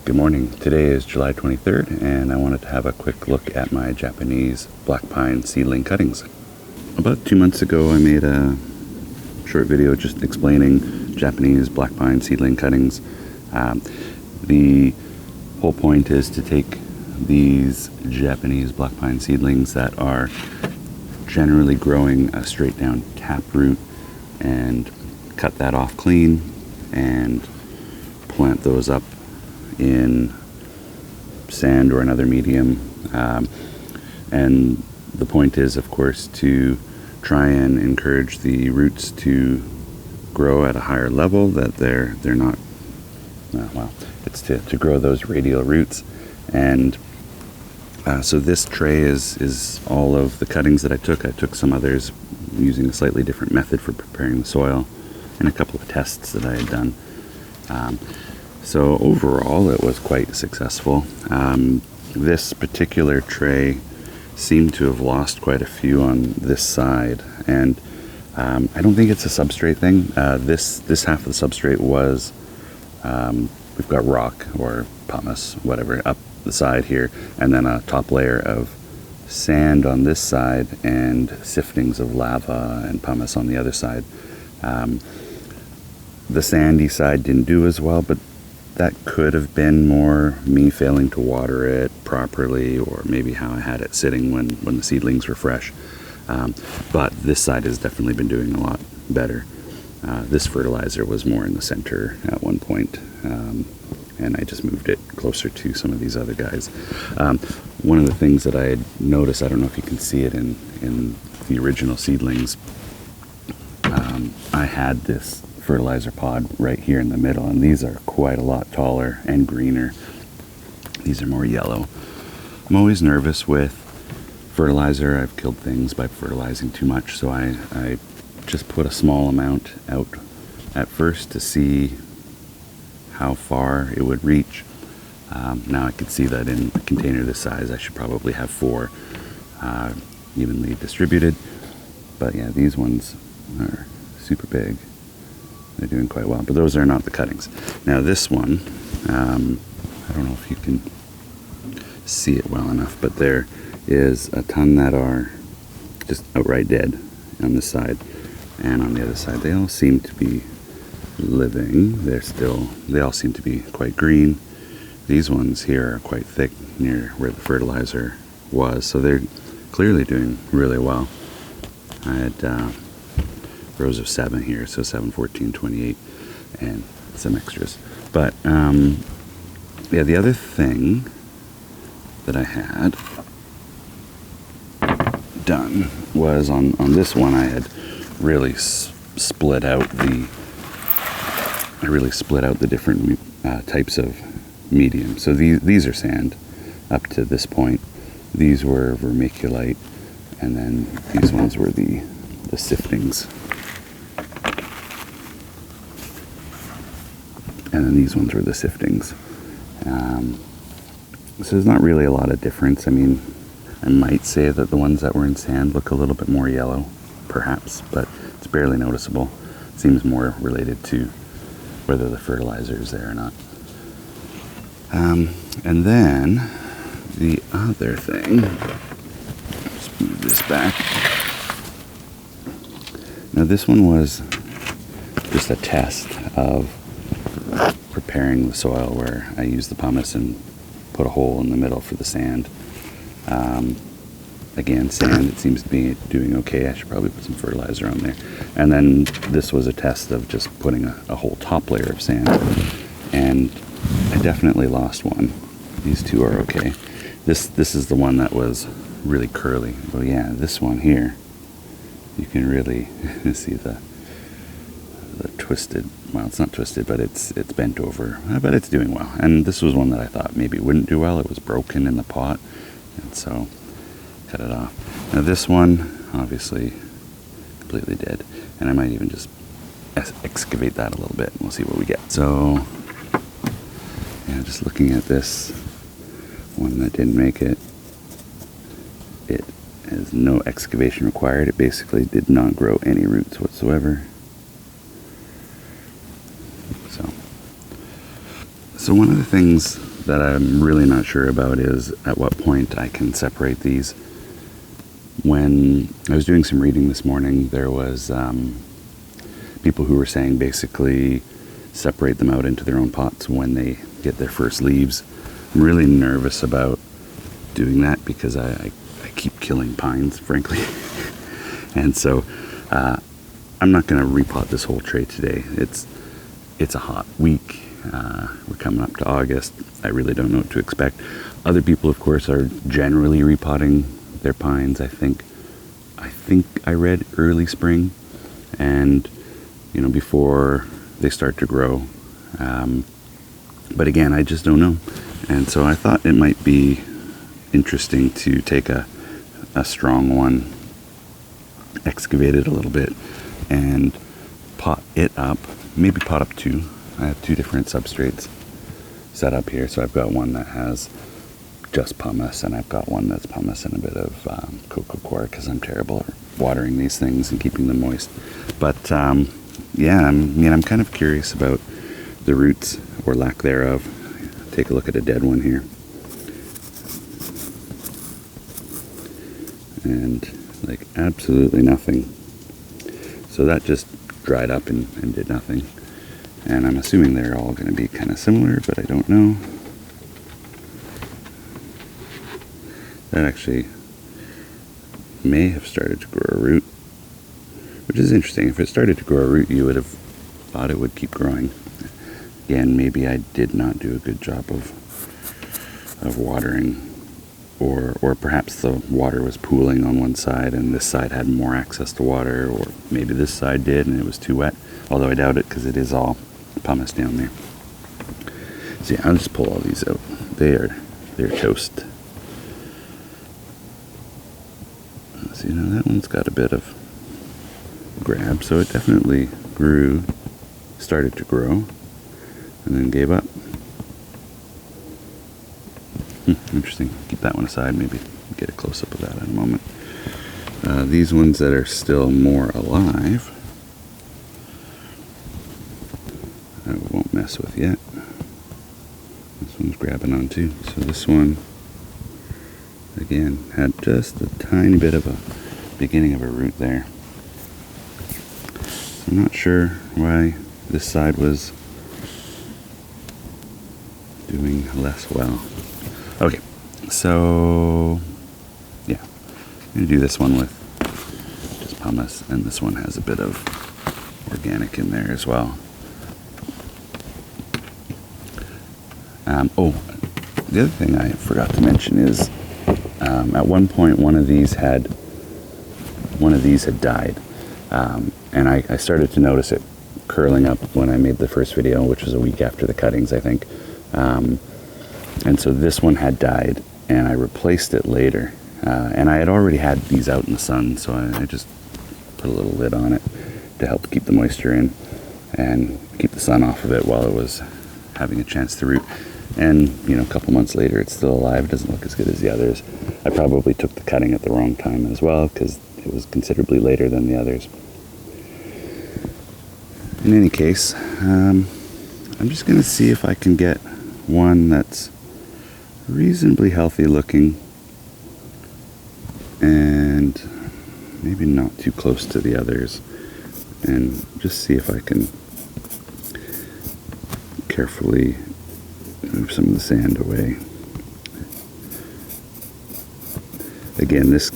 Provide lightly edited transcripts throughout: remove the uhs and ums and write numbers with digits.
Good morning. Today is July 23rd, and I wanted to have a quick look at my Japanese black pine seedling cuttings. About 2 months ago, I made a short video just explaining Japanese black pine seedling cuttings. The whole point is to take these Japanese black pine seedlings that are generally growing a straight down taproot and cut that off clean and plant those up in sand or another medium, and the point is, of course, to try and encourage the roots to grow at a higher level, that they're not it's to grow those radial roots. And so this tray is all of the cuttings that I took some others using a slightly different method for preparing the soil, and a couple of tests that I had done. So overall, it was quite successful. This particular tray seemed to have lost quite a few on this side, and I don't think it's a substrate thing. This half of the substrate was, we've got rock or pumice, whatever, up the side here, and then a top layer of sand on this side and siftings of lava and pumice on the other side. The sandy side didn't do as well, but that could have been more me failing to water it properly, or maybe how I had it sitting when the seedlings were fresh. But this side has definitely been doing a lot better. This fertilizer was more in the center at one point, and I just moved it closer to some of these other guys. One of the things that I had noticed, I don't know if you can see it in the original seedlings, I had this fertilizer pod right here in the middle, and these are quite a lot taller and greener. These are more yellow. I'm always nervous with fertilizer. I've killed things by fertilizing too much, so I just put a small amount out at first to see how far it would reach. Now I can see that in a container this size I should probably have 4 evenly distributed, but yeah, these ones are super big. They're doing quite well, but those are not the cuttings. Now this one, I don't know if you can see it well enough, but there is a ton that are just outright dead on this side, and on the other side they all seem to be living. They all seem to be quite green. These ones here are quite thick near where the fertilizer was, so they're clearly doing really well. I had rows of 7 here, so 7, 14, 28, and some extras. But yeah, the other thing that I had done was on this one I had really split out the different types of medium. So these are sand up to this point. These were vermiculite, and then these ones were the siftings. And then these ones were the siftings. So there's not really a lot of difference. I mean, I might say that the ones that were in sand look a little bit more yellow, perhaps, but it's barely noticeable. It seems more related to whether the fertilizer is there or not. And then the other thing, just move this back. Now this one was just a test of preparing the soil, where I used the pumice and put a hole in the middle for the sand. Again, sand, it seems to be doing okay. I should probably put some fertilizer on there. And then this was a test of just putting a whole top layer of sand, and I definitely lost one. These two are okay. This is the one that was really curly. Oh yeah, this one here, you can really see the twisted, well, it's not twisted, but it's bent over, but it's doing well. And this was one that I thought maybe wouldn't do well. It was broken in the pot, and so cut it off. Now this one, obviously completely dead, and I might even just excavate that a little bit, and we'll see what we get. So yeah, just looking at this one that didn't make it, it has no excavation required. It basically did not grow any roots whatsoever. So one of the things that I'm really not sure about is at what point I can separate these. When I was doing some reading this morning, there was people who were saying basically separate them out into their own pots when they get their first leaves. I'm really nervous about doing that because I keep killing pines, frankly. And so I'm not going to repot this whole tray today. It's a hot week. We're coming up to August. I really don't know what to expect. Other people, of course, are generally repotting their pines. I think I read early spring, and before they start to grow. But again, I just don't know. And so I thought it might be interesting to take a strong one, excavate it a little bit, and pot it up. Maybe pot up two. I have two different substrates set up here. So I've got one that has just pumice, and I've got one that's pumice and a bit of coco coir, because I'm terrible at watering these things and keeping them moist. But yeah, I'm kind of curious about the roots or lack thereof. Take a look at a dead one here, and like absolutely nothing. So that just dried up and did nothing. And I'm assuming they're all going to be kind of similar, but I don't know. That actually may have started to grow a root, which is interesting. If it started to grow a root, you would have thought it would keep growing. Again, maybe I did not do a good job of watering, or perhaps the water was pooling on one side and this side had more access to water, or maybe this side did and it was too wet. Although I doubt it, because it is all pumice down there. So yeah, I'll just pull all these out. They're toast. So that one's got a bit of grab, so it definitely started to grow, and then gave up. Interesting. Keep that one aside, maybe get a close-up of that in a moment. These ones that are still more alive, I won't mess with yet. This one's grabbing on too. So this one, again, had just a tiny bit of a beginning of a root there. So I'm not sure why this side was doing less well. Okay, so yeah, I'm going to do this one with just pumice, and this one has a bit of organic in there as well. The other thing I forgot to mention is at one point one of these had died, and I started to notice it curling up when I made the first video, which was a week after the cuttings, I think. And so this one had died, and I replaced it later. And I had already had these out in the sun, so I just put a little lid on it to help keep the moisture in and keep the sun off of it while it was having a chance to root. And a couple months later, it's still alive. It doesn't look as good as the others. I probably took the cutting at the wrong time as well, because it was considerably later than the others. In any case, I'm just going to see if I can get one that's reasonably healthy looking and maybe not too close to the others, and just see if I can carefully move some of the sand away. Again, this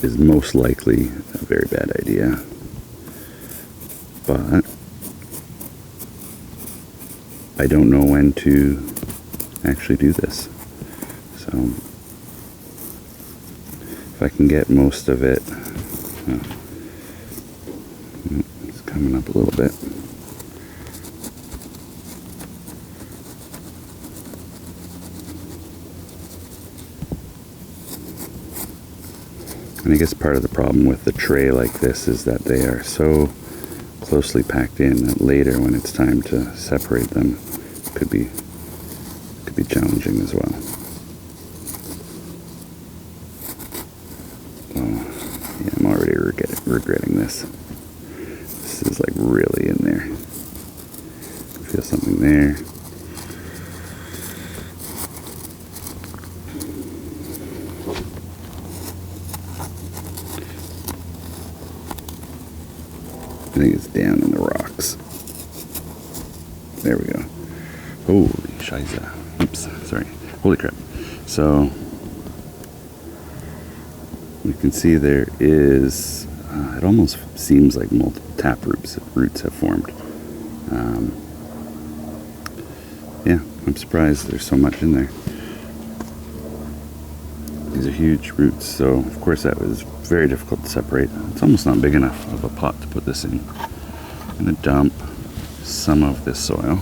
is most likely a very bad idea, but I don't know when to actually do this. So if I can get most of it, it's coming up a little bit. And I guess part of the problem with the tray like this is that they are so closely packed in that later, when it's time to separate them, could be challenging as well. Oh, yeah, I'm already regretting this. This is like really in there. I feel something there. I think it's down in the rocks. There we go. Holy shiza. Oops, sorry. Holy crap. So, we can see there is, it almost seems like multiple tap roots have formed. Yeah, I'm surprised there's so much in there. These are huge roots, so of course that was very difficult to separate. It's almost not big enough of a pot to put this in. I'm going to dump some of this soil.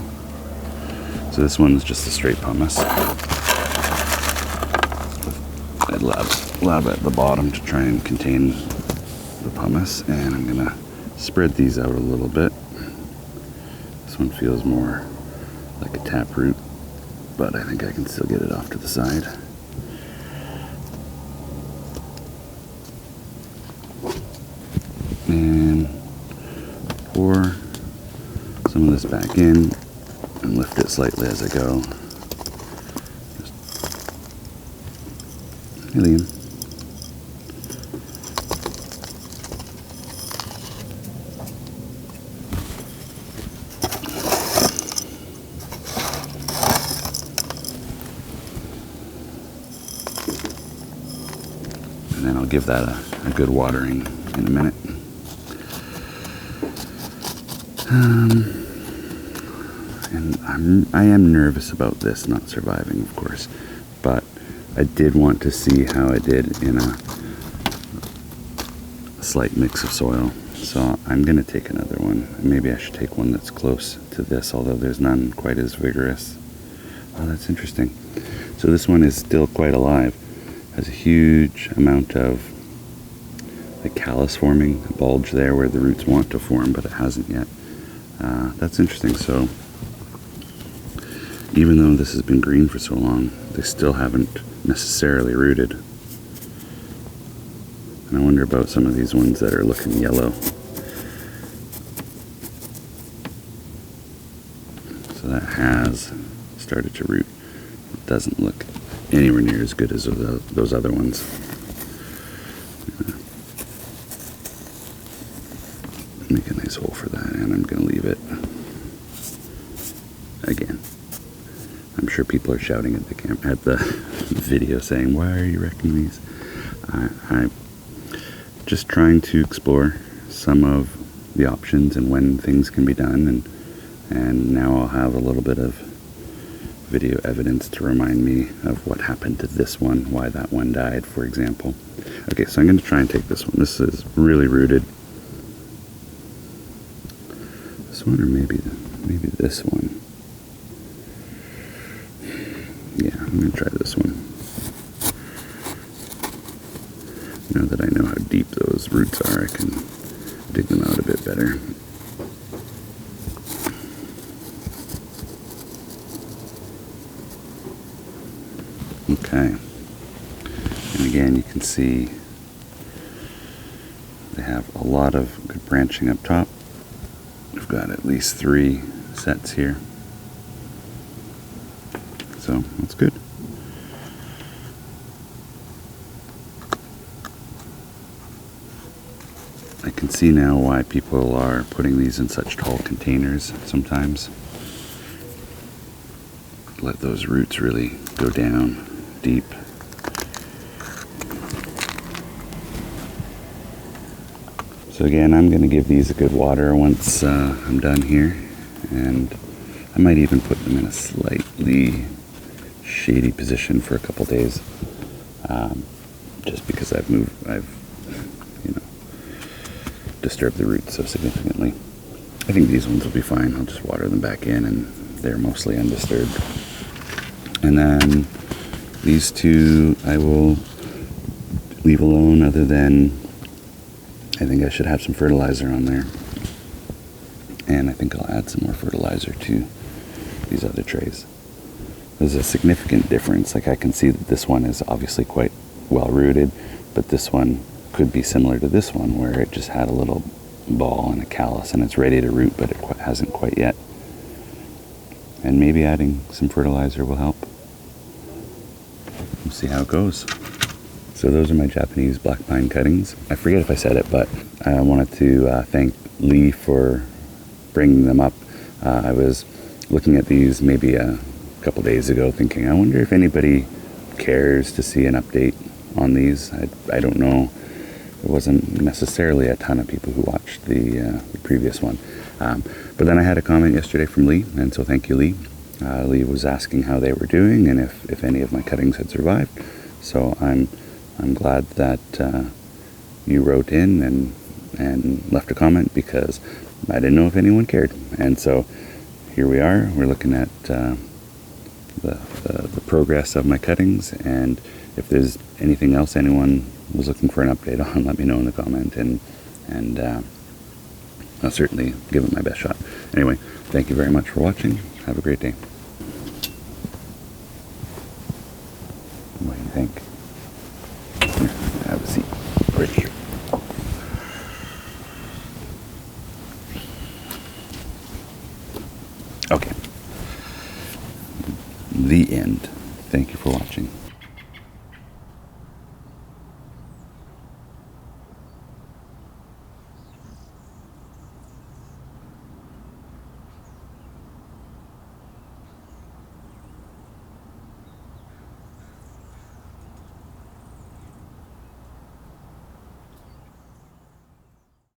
So this one's just a straight pumice. A lab at the bottom to try and contain the pumice, and I'm going to spread these out a little bit. This one feels more like a taproot, but I think I can still get it off to the side. And pour some of this back in and lift it slightly as I go. Just helium. And then I'll give that a good watering in a minute. And I am nervous about this not surviving, of course, but I did want to see how I did in a slight mix of soil. So I'm going to take another one. Maybe I should take one that's close to this, although there's none quite as vigorous. Oh, that's interesting. So this one is still quite alive. Has a huge amount of like callus forming, a bulge there where the roots want to form, but it hasn't yet. That's interesting. So even though this has been green for so long, they still haven't necessarily rooted. And I wonder about some of these ones that are looking yellow. So that has started to root. It doesn't look anywhere near as good as those other ones. Make a nice hole for that, and I'm going to leave it again. I'm sure people are shouting at the video saying, "Why are you wrecking these?" I'm just trying to explore some of the options and when things can be done, and now I'll have a little bit of video evidence to remind me of what happened to this one, why that one died, for example. Okay, so I'm going to try and take this one. This is really rooted. This one, or maybe this one. Yeah, I'm going to try this one. Now that I know how deep those roots are, I can dig them out a bit better. Okay. And again, you can see they have a lot of good branching up top. We've got at least 3 sets here. So that's good. I can see now why people are putting these in such tall containers sometimes. Let those roots really go down deep. So again, I'm going to give these a good water once I'm done here, and I might even put them in a slightly shady position for a couple days, just because I've disturbed the roots so significantly. I think these ones will be fine. I'll just water them back in, and they're mostly undisturbed. And then these 2 I will leave alone, other than I think I should have some fertilizer on there. And I think I'll add some more fertilizer to these other trays. There's a significant difference. Like, I can see that this one is obviously quite well rooted, but this one could be similar to this one, where it just had a little ball and a callus and it's ready to root, but it hasn't quite yet. And maybe adding some fertilizer will help. We'll see how it goes. So those are my Japanese black pine cuttings. I forget if I said it, but I wanted to thank Lee for bringing them up. I was looking at these maybe a couple days ago thinking, I wonder if anybody cares to see an update on these. I don't know. There wasn't necessarily a ton of people who watched the previous one. But then I had a comment yesterday from Lee, and so thank you, Lee. Lee was asking how they were doing and if any of my cuttings had survived. So I'm glad that you wrote in and left a comment, because I didn't know if anyone cared. And so here we are. We're looking at the progress of my cuttings, and if there's anything else anyone was looking for an update on, let me know in the comment, and I'll certainly give it my best shot. Anyway, thank you very much for watching. Have a great day. What do you think? Here, have a seat right here. Okay. The end. Thank you for watching.